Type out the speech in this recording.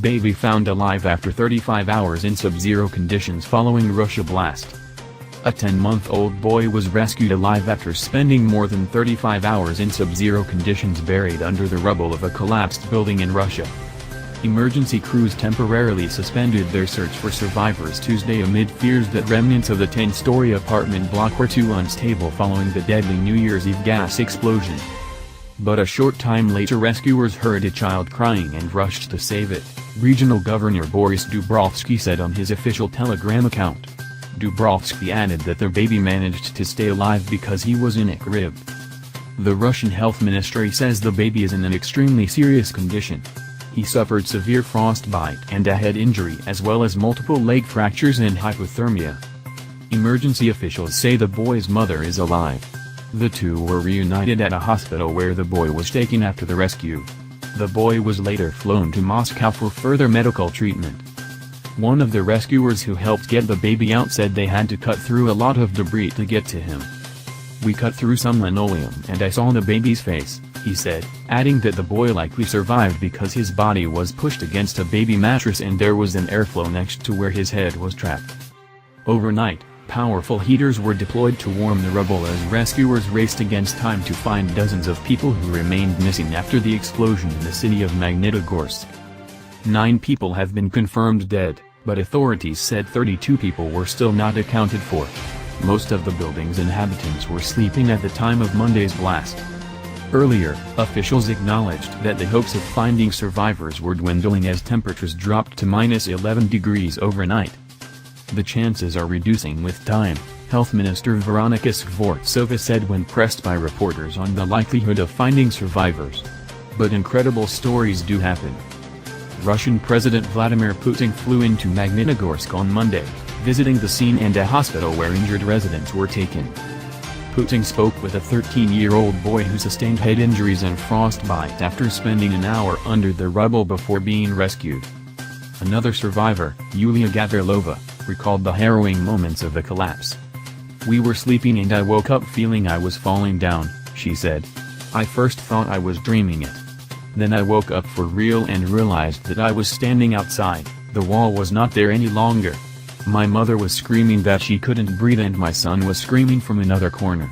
baby found alive after 35 hours in sub-zero conditions following Russia blast. A 10-month-old boy was rescued alive after spending more than 35 hours in sub-zero conditions buried under the rubble of a collapsed building in Russia. Emergency crews temporarily suspended their search for survivors Tuesday amid fears that remnants of the 10-story apartment block were too unstable following the deadly New Year's Eve gas explosion. But a short time later rescuers heard a child crying and rushed to save it, Regional Governor Boris Dubrovsky said on his official Telegram account. Dubrovsky added that the baby managed to stay alive because he was in a crib. The Russian health ministry says the baby is in an extremely serious condition. He suffered severe frostbite and a head injury as well as multiple leg fractures and hypothermia. Emergency officials say the boy's mother is alive. The two were reunited at a hospital where the boy was taken after the rescue. The boy was later flown to Moscow for further medical treatment. One of the rescuers who helped get the baby out said they had to cut through a lot of debris to get to him. "We cut through some linoleum and I saw the baby's face," he said, adding that the boy likely survived because his body was pushed against a baby mattress and there was an airflow next to where his head was trapped. Overnight, powerful heaters were deployed to warm the rubble as rescuers raced against time to find dozens of people who remained missing after the explosion in the city of Magnitogorsk. 9 people have been confirmed dead, but authorities said 32 people were still not accounted for. Most of the building's inhabitants were sleeping at the time of Monday's blast. Earlier, officials acknowledged that the hopes of finding survivors were dwindling as temperatures dropped to -11 degrees overnight. The chances are reducing with time, Health Minister Veronika Skvortsova said when pressed by reporters on the likelihood of finding survivors. But incredible stories do happen. Russian President Vladimir Putin flew into Magnitogorsk on Monday, visiting the scene and a hospital where injured residents were taken. Putin spoke with a 13-year-old boy who sustained head injuries and frostbite after spending an hour under the rubble before being rescued. Another survivor, Yulia Gavrilova, recalled the harrowing moments of the collapse. "We were sleeping and I woke up feeling I was falling down," she said. "I first thought I was dreaming it. Then I woke up for real and realized that I was standing outside, the wall was not there any longer. My mother was screaming that she couldn't breathe and my son was screaming from another corner."